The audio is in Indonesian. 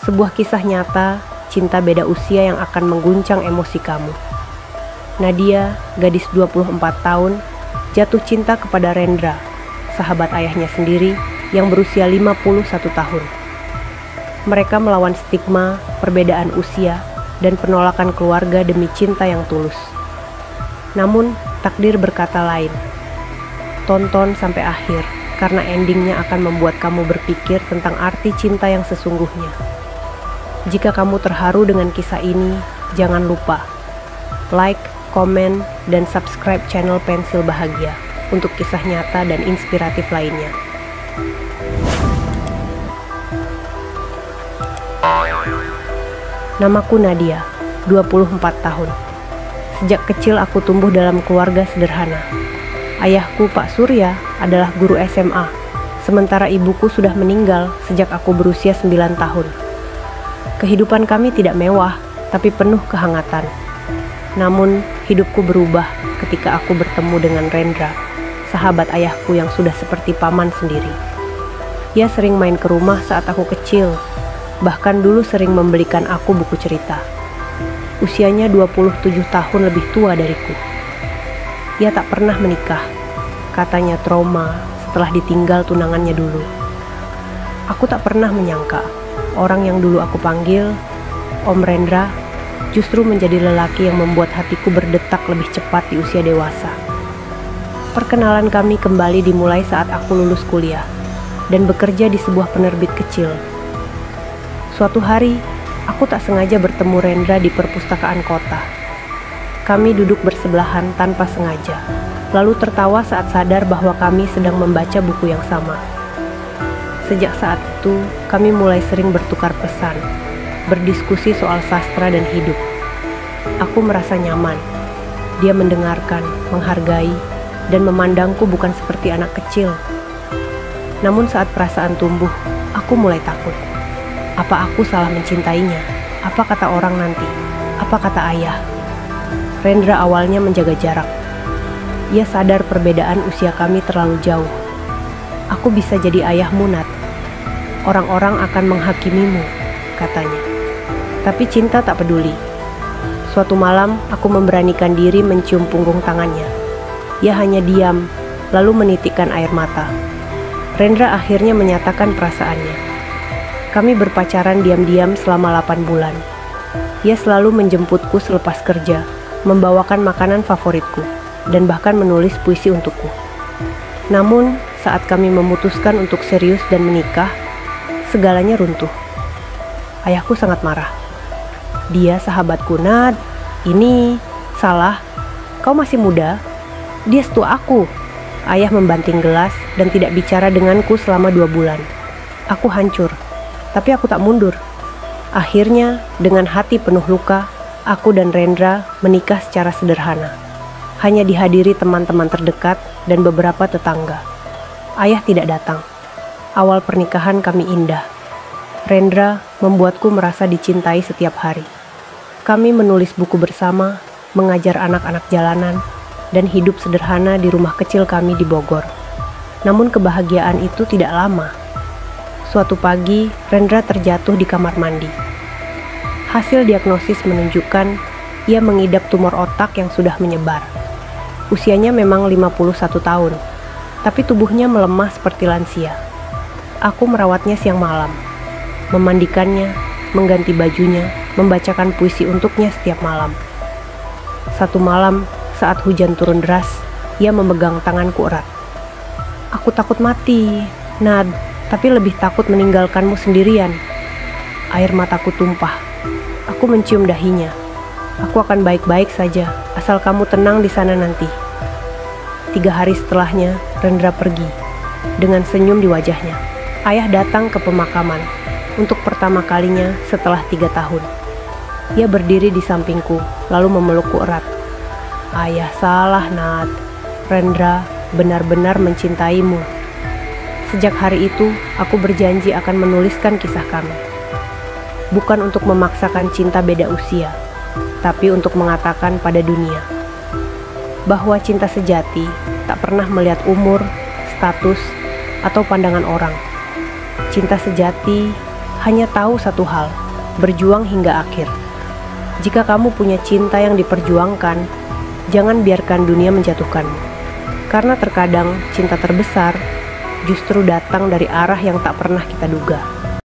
Sebuah kisah nyata, cinta beda usia yang akan mengguncang emosi kamu. Nadia, gadis 24 tahun, jatuh cinta kepada Rendra, sahabat ayahnya sendiri yang berusia 51 tahun. Mereka melawan stigma, perbedaan usia, dan penolakan keluarga demi cinta yang tulus. Namun, takdir berkata lain. Tonton sampai akhir, karena endingnya akan membuat kamu berpikir tentang arti cinta yang sesungguhnya. Jika kamu terharu dengan kisah ini, jangan lupa like, komen, dan subscribe channel Pensil Bahagia untuk kisah nyata dan inspiratif lainnya. Namaku Nadia, 24 tahun. Sejak kecil aku tumbuh dalam keluarga sederhana. Ayahku, Pak Surya, adalah guru SMA, sementara ibuku sudah meninggal sejak aku berusia 9 tahun. Kehidupan kami tidak mewah, tapi penuh kehangatan. Namun, hidupku berubah ketika aku bertemu dengan Rendra, sahabat ayahku yang sudah seperti paman sendiri. Ia sering main ke rumah saat aku kecil, bahkan dulu sering membelikan aku buku cerita. Usianya 27 tahun lebih tua dariku. Ia tak pernah menikah, katanya trauma setelah ditinggal tunangannya dulu. Aku tak pernah menyangka orang yang dulu aku panggil Om Rendra justru menjadi lelaki yang membuat hatiku berdetak lebih cepat di usia dewasa. Perkenalan kami kembali dimulai saat aku lulus kuliah dan bekerja di sebuah penerbit kecil. Suatu hari, aku tak sengaja bertemu Rendra di perpustakaan kota. Kami duduk bersebelahan tanpa sengaja, lalu tertawa saat sadar bahwa kami sedang membaca buku yang sama. Sejak saat itu, kami mulai sering bertukar pesan, berdiskusi soal sastra dan hidup. Aku merasa nyaman. Dia mendengarkan, menghargai, dan memandangku bukan seperti anak kecil. Namun saat perasaan tumbuh, aku mulai takut. Apa aku salah mencintainya? Apa kata orang nanti? Apa kata ayah? Rendra awalnya menjaga jarak. Ia sadar perbedaan usia kami terlalu jauh. Aku bisa jadi ayahmu, Nat. Orang-orang akan menghakimimu, katanya. Tapi cinta tak peduli. Suatu malam, aku memberanikan diri mencium punggung tangannya. Ia hanya diam, lalu menitikkan air mata. Rendra akhirnya menyatakan perasaannya. Kami berpacaran diam-diam selama 8 bulan. Ia selalu menjemputku selepas kerja, membawakan makanan favoritku, dan bahkan menulis puisi untukku. Namun, saat kami memutuskan untuk serius dan menikah, segalanya runtuh. Ayahku sangat marah. Dia sahabatku, Nad. Ini salah. Kau masih muda. Dia setua aku. Ayah membanting gelas dan tidak bicara denganku selama 2 bulan. Aku hancur, tapi aku tak mundur. Akhirnya, dengan hati penuh luka, aku dan Rendra menikah secara sederhana. Hanya dihadiri teman-teman terdekat dan beberapa tetangga. Ayah tidak datang. Awal pernikahan kami indah. Rendra membuatku merasa dicintai setiap hari. Kami menulis buku bersama, mengajar anak-anak jalanan, dan hidup sederhana di rumah kecil kami di Bogor. Namun kebahagiaan itu tidak lama. Suatu pagi, Rendra terjatuh di kamar mandi. Hasil diagnosis menunjukkan ia mengidap tumor otak yang sudah menyebar. Usianya memang 51 tahun, tapi tubuhnya melemah seperti lansia. Aku merawatnya siang malam, memandikannya, mengganti bajunya, membacakan puisi untuknya setiap malam. Satu malam, saat hujan turun deras, ia memegang tanganku erat. Aku takut mati, Nad, tapi lebih takut meninggalkanmu sendirian. Air mataku tumpah. Aku mencium dahinya. Aku akan baik-baik saja, asal kamu tenang di sana nanti. 3 hari setelahnya, Rendra pergi, dengan senyum di wajahnya. Ayah datang ke pemakaman, untuk pertama kalinya setelah 3 tahun. Ia berdiri di sampingku, lalu memelukku erat. Ayah salah, Nat. Rendra benar-benar mencintaimu. Sejak hari itu, aku berjanji akan menuliskan kisah kami. Bukan untuk memaksakan cinta beda usia, tapi untuk mengatakan pada dunia bahwa cinta sejati tak pernah melihat umur, status, atau pandangan orang. Cinta sejati hanya tahu satu hal, berjuang hingga akhir. Jika kamu punya cinta yang diperjuangkan, jangan biarkan dunia menjatuhkanmu. Karena terkadang cinta terbesar justru datang dari arah yang tak pernah kita duga.